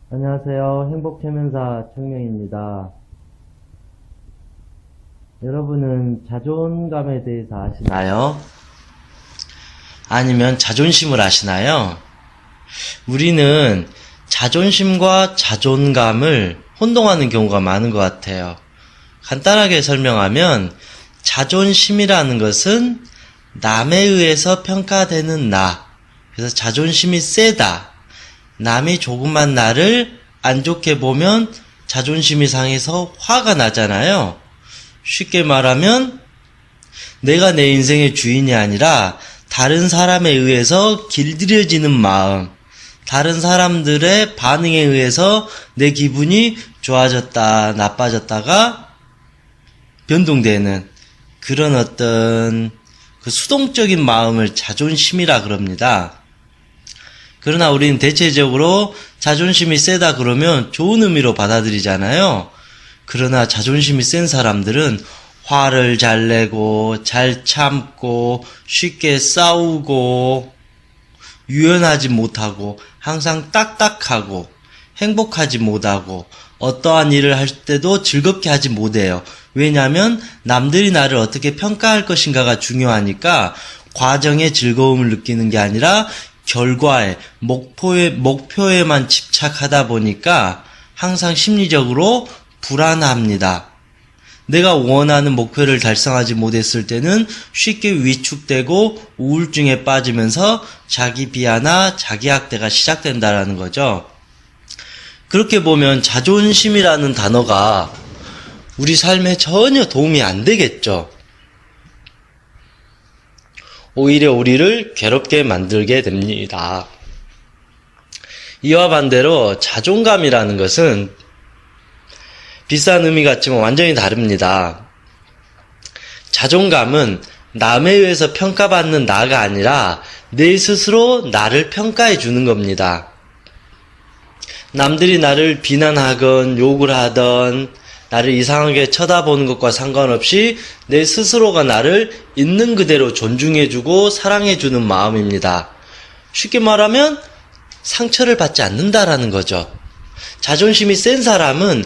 안녕하세요. 행복체면사 청명입니다. 여러분은 자존감에 대해서 아시나요? 아니면 자존심을 아시나요? 우리는 자존심과 자존감을 혼동하는 경우가 많은 것 같아요. 간단하게 설명하면 자존심이라는 것은 남에 의해서 평가되는 나, 그래서 자존심이 세다. 남이 조금만 나를 안 좋게 보면 자존심이 상해서 화가 나잖아요. 쉽게 말하면 내가 내 인생의 주인이 아니라 다른 사람에 의해서 길들여지는 마음, 다른 사람들의 반응에 의해서 내 기분이 좋아졌다, 나빠졌다가 변동되는 그런 어떤 그 수동적인 마음을 자존심이라 그럽니다. 그러나 우리는 대체적으로 자존심이 세다 그러면 좋은 의미로 받아들이잖아요. 그러나 자존심이 센 사람들은 화를 잘 내고, 잘 참고, 쉽게 싸우고, 유연하지 못하고, 항상 딱딱하고, 행복하지 못하고, 어떠한 일을 할 때도 즐겁게 하지 못해요. 왜냐하면 남들이 나를 어떻게 평가할 것인가가 중요하니까 과정의 즐거움을 느끼는 게 아니라 결과에, 목표에만 집착하다 보니까 항상 심리적으로 불안합니다. 내가 원하는 목표를 달성하지 못했을 때는 쉽게 위축되고 우울증에 빠지면서 자기 비하나 자기 학대가 시작된다라는 거죠. 그렇게 보면 자존심이라는 단어가 우리 삶에 전혀 도움이 안 되겠죠. 오히려 우리를 괴롭게 만들게 됩니다. 이와 반대로 자존감이라는 것은 비슷한 의미 같지만 완전히 다릅니다. 자존감은 남에 의해서 평가받는 나가 아니라 내 스스로 나를 평가해 주는 겁니다. 남들이 나를 비난하건 욕을 하던 나를 이상하게 쳐다보는 것과 상관없이 내 스스로가 나를 있는 그대로 존중해주고 사랑해주는 마음입니다. 쉽게 말하면 상처를 받지 않는다라는 거죠. 자존심이 센 사람은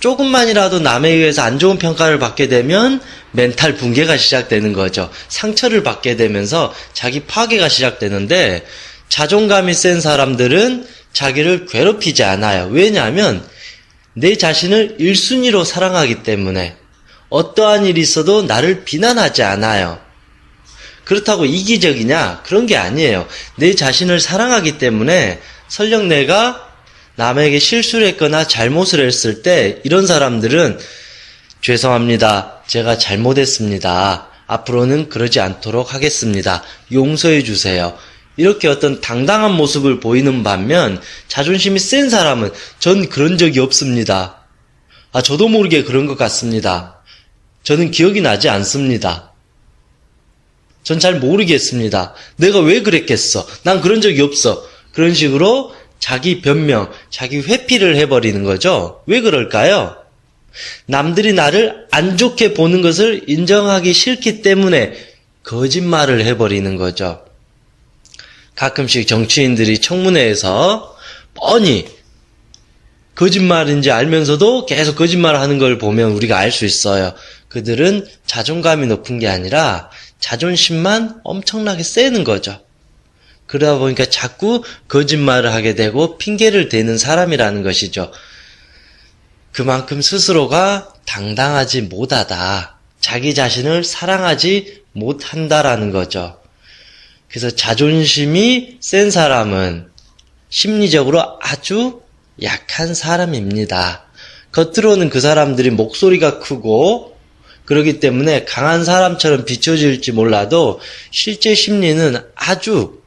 조금만이라도 남에 의해서 안 좋은 평가를 받게 되면 멘탈 붕괴가 시작되는 거죠. 상처를 받게 되면서 자기 파괴가 시작되는데 자존감이 센 사람들은 자기를 괴롭히지 않아요. 왜냐하면 내 자신을 1순위로 사랑하기 때문에 어떠한 일이 있어도 나를 비난하지 않아요. 그렇다고 이기적이냐? 그런 게 아니에요. 내 자신을 사랑하기 때문에 설령 내가 남에게 실수를 했거나 잘못을 했을 때 이런 사람들은 죄송합니다. 제가 잘못했습니다. 앞으로는 그러지 않도록 하겠습니다. 용서해 주세요. 이렇게 어떤 당당한 모습을 보이는 반면 자존심이 센 사람은 전 그런 적이 없습니다. 저도 모르게 그런 것 같습니다. 저는 기억이 나지 않습니다. 전 잘 모르겠습니다. 내가 왜 그랬겠어? 난 그런 적이 없어. 그런 식으로 자기 변명, 자기 회피를 해버리는 거죠. 왜 그럴까요? 남들이 나를 안 좋게 보는 것을 인정하기 싫기 때문에 거짓말을 해버리는 거죠. 가끔씩 정치인들이 청문회에서 뻔히 거짓말인지 알면서도 계속 거짓말을 하는 걸 보면 우리가 알 수 있어요. 그들은 자존감이 높은 게 아니라 자존심만 엄청나게 세는 거죠. 그러다 보니까 자꾸 거짓말을 하게 되고 핑계를 대는 사람이라는 것이죠. 그만큼 스스로가 당당하지 못하다. 자기 자신을 사랑하지 못한다라는 거죠. 그래서 자존심이 센 사람은 심리적으로 아주 약한 사람입니다. 겉으로는 그 사람들이 목소리가 크고 그렇기 때문에 강한 사람처럼 비춰질지 몰라도 실제 심리는 아주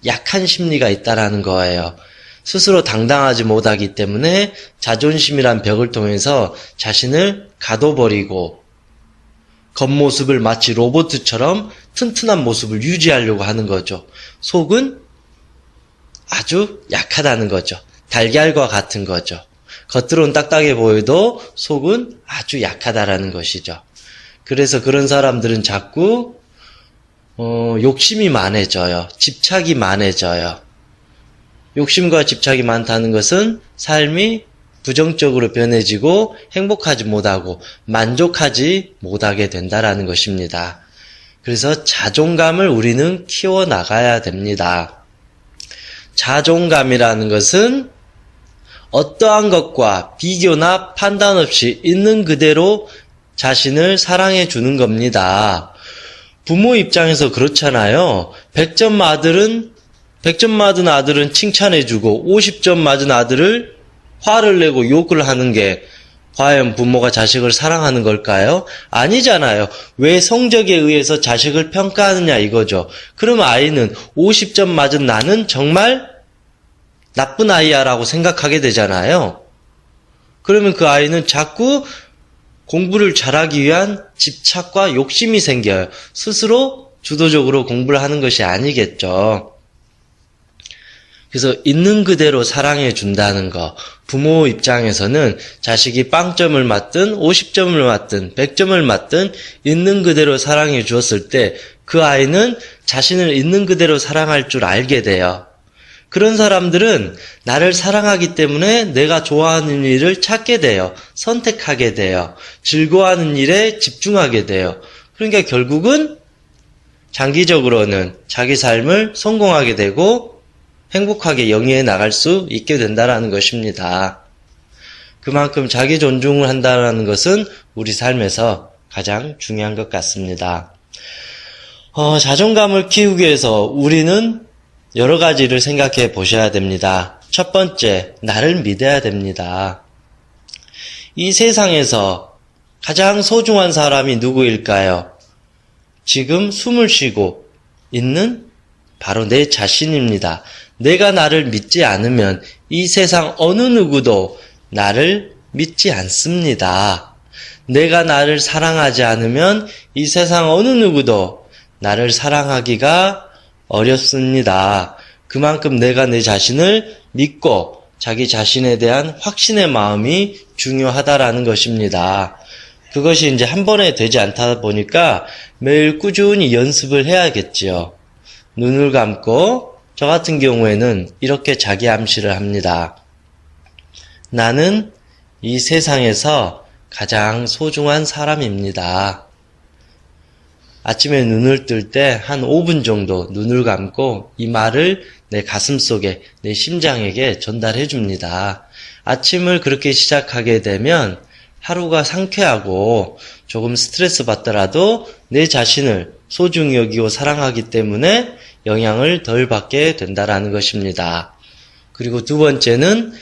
약한 심리가 있다라는 거예요. 스스로 당당하지 못하기 때문에 자존심이란 벽을 통해서 자신을 가둬버리고 겉모습을 마치 로봇처럼 튼튼한 모습을 유지하려고 하는 거죠. 속은 아주 약하다는 거죠. 달걀과 같은 거죠. 겉으로는 딱딱해 보여도 속은 아주 약하다라는 것이죠. 그래서 그런 사람들은 자꾸 욕심이 많아져요. 집착이 많아져요. 욕심과 집착이 많다는 것은 삶이 부정적으로 변해지고 행복하지 못하고 만족하지 못하게 된다라는 것입니다. 그래서 자존감을 우리는 키워나가야 됩니다. 자존감이라는 것은 어떠한 것과 비교나 판단 없이 있는 그대로 자신을 사랑해 주는 겁니다. 부모 입장에서 그렇잖아요. 100점 맞은 아들은 칭찬해 주고 50점 맞은 아들을 화를 내고 욕을 하는 게 과연 부모가 자식을 사랑하는 걸까요? 아니잖아요. 왜 성적에 의해서 자식을 평가하느냐 이거죠. 그러면 아이는 50점 맞은 나는 정말 나쁜 아이야 라고 생각하게 되잖아요. 그러면 그 아이는 자꾸 공부를 잘하기 위한 집착과 욕심이 생겨요. 스스로 주도적으로 공부를 하는 것이 아니겠죠. 그래서 있는 그대로 사랑해 준다는 거. 부모 입장에서는 자식이 빵점을 맞든 50점을 맞든 100점을 맞든 있는 그대로 사랑해 주었을 때 그 아이는 자신을 있는 그대로 사랑할 줄 알게 돼요. 그런 사람들은 나를 사랑하기 때문에 내가 좋아하는 일을 찾게 돼요. 선택하게 돼요. 즐거워하는 일에 집중하게 돼요. 그러니까 결국은 장기적으로는 자기 삶을 성공하게 되고 행복하게 영위해 나갈 수 있게 된다는 것입니다. 그만큼 자기 존중을 한다는 것은 우리 삶에서 가장 중요한 것 같습니다. 자존감을 키우기 위해서 우리는 여러 가지를 생각해 보셔야 됩니다. 첫 번째, 나를 믿어야 됩니다. 이 세상에서 가장 소중한 사람이 누구일까요? 지금 숨을 쉬고 있는 바로 내 자신입니다. 내가 나를 믿지 않으면 이 세상 어느 누구도 나를 믿지 않습니다. 내가 나를 사랑하지 않으면 이 세상 어느 누구도 나를 사랑하기가 어렵습니다. 그만큼 내가 내 자신을 믿고 자기 자신에 대한 확신의 마음이 중요하다라는 것입니다. 그것이 이제 한 번에 되지 않다 보니까 매일 꾸준히 연습을 해야겠지요. 눈을 감고 저 같은 경우에는 이렇게 자기 암시를 합니다. 나는 이 세상에서 가장 소중한 사람입니다. 아침에 눈을 뜰 때 한 5분 정도 눈을 감고 이 말을 내 가슴 속에, 내 심장에게 전달해 줍니다. 아침을 그렇게 시작하게 되면 하루가 상쾌하고 조금 스트레스 받더라도 내 자신을 소중히 여기고 사랑하기 때문에 영향을 덜 받게 된다는 것입니다. 그리고 두 번째는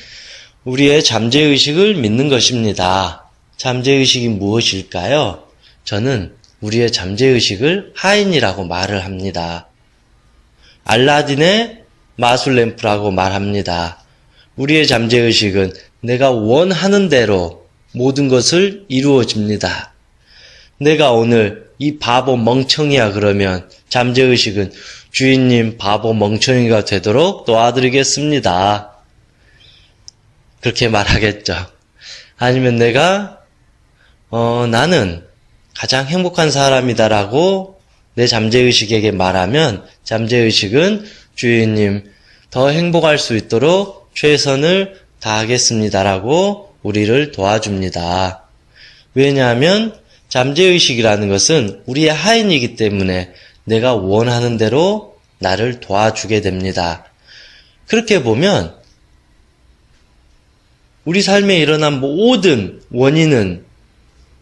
우리의 잠재의식을 믿는 것입니다. 잠재의식이 무엇일까요? 저는 우리의 잠재의식을 하인이라고 말을 합니다. 알라딘의 마술램프라고 말합니다. 우리의 잠재의식은 내가 원하는 대로 모든 것을 이루어집니다. 내가 오늘 이 바보 멍청이야 그러면 잠재의식은 주인님 바보 멍청이가 되도록 도와드리겠습니다. 그렇게 말하겠죠. 아니면 내가 나는 가장 행복한 사람이다라고 내 잠재의식에게 말하면 잠재의식은 주인님 더 행복할 수 있도록 최선을 다하겠습니다라고 우리를 도와줍니다. 왜냐하면 잠재의식이라는 것은 우리의 하인이기 때문에 내가 원하는 대로 나를 도와주게 됩니다. 그렇게 보면 우리 삶에 일어난 모든 원인은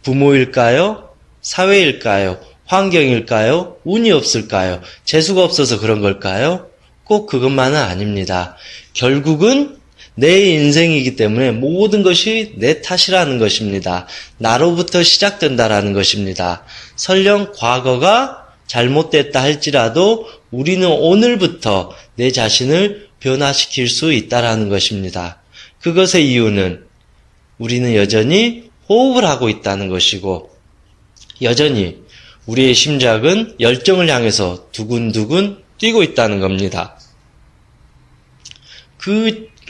부모일까요? 사회일까요? 환경일까요? 운이 없을까요? 재수가 없어서 그런 걸까요? 꼭 그것만은 아닙니다. 결국은 내 인생이기 때문에 모든 것이 내 탓이라는 것입니다. 나로부터 시작된다라는 것입니다. 설령 과거가 잘못됐다 할지라도 우리는 오늘부터 내 자신을 변화시킬 수 있다라는 것입니다. 그것의 이유는 우리는 여전히 호흡을 하고 있다는 것이고 여전히 우리의 심장은 열정을 향해서 두근두근 뛰고 있다는 겁니다.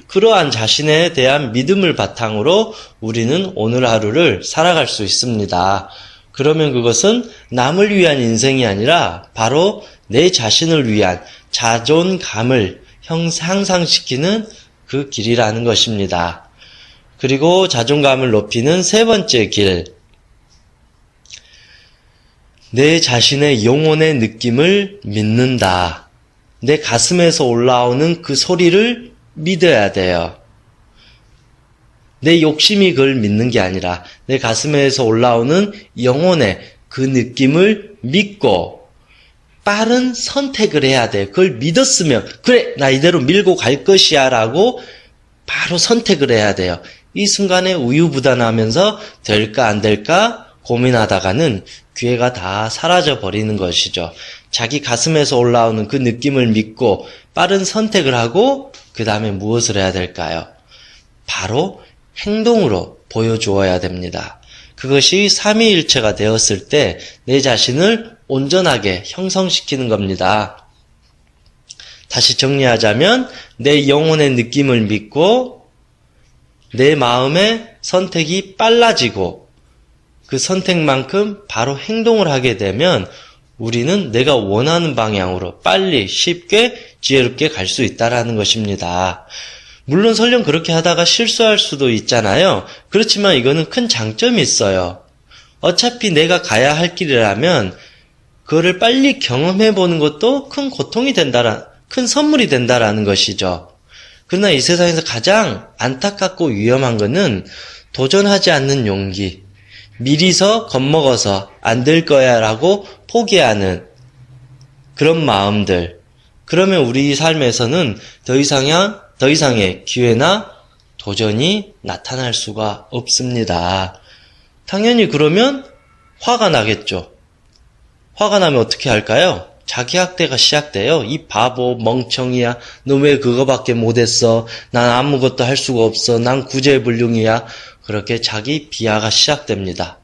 그러한 자신에 대한 믿음을 바탕으로 우리는 오늘 하루를 살아갈 수 있습니다. 그러면 그것은 남을 위한 인생이 아니라 바로 내 자신을 위한 자존감을 향상시키는 그 길이라는 것입니다. 그리고 자존감을 높이는 세 번째 길. 내 자신의 영혼의 느낌을 믿는다. 내 가슴에서 올라오는 그 소리를 믿어야 돼요. 내 욕심이 그걸 믿는 게 아니라 내 가슴에서 올라오는 영혼의 그 느낌을 믿고 빠른 선택을 해야 돼. 그걸 믿었으면 그래 나 이대로 밀고 갈 것이야 라고 바로 선택을 해야 돼요. 이 순간에 우유부단하면서 될까 안 될까 고민하다가는 기회가 다 사라져 버리는 것이죠. 자기 가슴에서 올라오는 그 느낌을 믿고 빠른 선택을 하고 그 다음에 무엇을 해야 될까요? 바로 행동으로 보여주어야 됩니다. 그것이 삼위일체가 되었을 때 내 자신을 온전하게 형성시키는 겁니다. 다시 정리하자면 내 영혼의 느낌을 믿고 내 마음의 선택이 빨라지고 그 선택만큼 바로 행동을 하게 되면 우리는 내가 원하는 방향으로 빨리 쉽게 지혜롭게 갈 수 있다는 것입니다. 물론 설령 그렇게 하다가 실수할 수도 있잖아요. 그렇지만 이거는 큰 장점이 있어요. 어차피 내가 가야 할 길이라면 그거를 빨리 경험해보는 것도 큰 고통이 큰 선물이 된다라는 것이죠. 그러나 이 세상에서 가장 안타깝고 위험한 것은 도전하지 않는 용기, 미리서 겁먹어서 안 될 거야 라고 포기하는 그런 마음들. 그러면 우리 삶에서는 더 이상의 기회나 도전이 나타날 수가 없습니다. 당연히 그러면 화가 나겠죠. 화가 나면 어떻게 할까요? 자기학대가 시작돼요. 이 바보 멍청이야. 너 왜 그거밖에 못했어? 난 아무것도 할 수가 없어. 난 구제불능이야. 그렇게 자기 비하가 시작됩니다.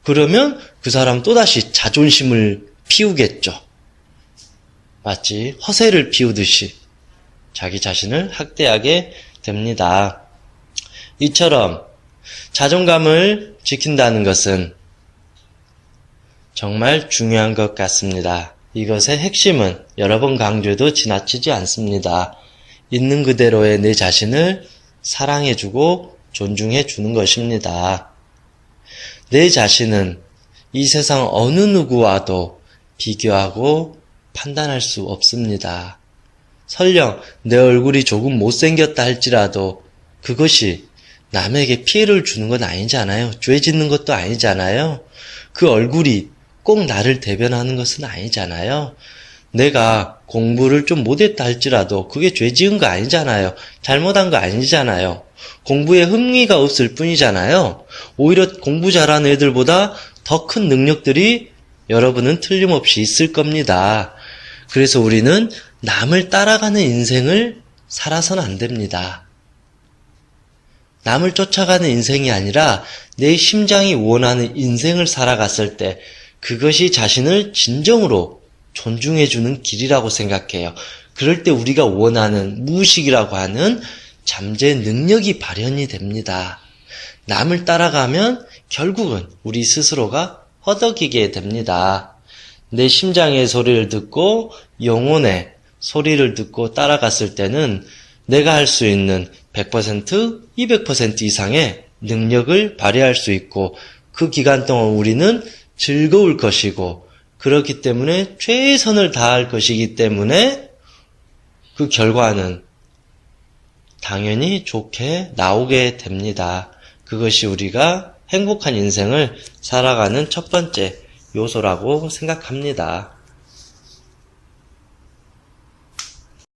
그러면 그 사람 또다시 자존심을 피우겠죠. 마치 허세를 피우듯이 자기 자신을 학대하게 됩니다. 이처럼 자존감을 지킨다는 것은 정말 중요한 것 같습니다. 이것의 핵심은 여러 번 강조해도 지나치지 않습니다. 있는 그대로의 내 자신을 사랑해주고 존중해주는 것입니다. 내 자신은 이 세상 어느 누구와도 비교하고 판단할 수 없습니다. 설령 내 얼굴이 조금 못생겼다 할지라도 그것이 남에게 피해를 주는 건 아니잖아요. 죄 짓는 것도 아니잖아요. 그 얼굴이 꼭 나를 대변하는 것은 아니잖아요. 내가 공부를 좀 못했다 할지라도 그게 죄 지은 거 아니잖아요. 잘못한 거 아니잖아요. 공부에 흥미가 없을 뿐이잖아요. 오히려 공부 잘하는 애들보다 더 큰 능력들이 여러분은 틀림없이 있을 겁니다. 그래서 우리는 남을 따라가는 인생을 살아서는 안 됩니다. 남을 쫓아가는 인생이 아니라 내 심장이 원하는 인생을 살아갔을 때 그것이 자신을 진정으로 존중해주는 길이라고 생각해요. 그럴 때 우리가 원하는 무의식이라고 하는 잠재 능력이 발현이 됩니다. 남을 따라가면 결국은 우리 스스로가 허덕이게 됩니다. 내 심장의 소리를 듣고 영혼의 소리를 듣고 따라갔을 때는 내가 할 수 있는 100%, 200% 이상의 능력을 발휘할 수 있고 그 기간 동안 우리는 즐거울 것이고 그렇기 때문에 최선을 다할 것이기 때문에 그 결과는 당연히 좋게 나오게 됩니다. 그것이 우리가 행복한 인생을 살아가는 첫 번째 요소라고 생각합니다.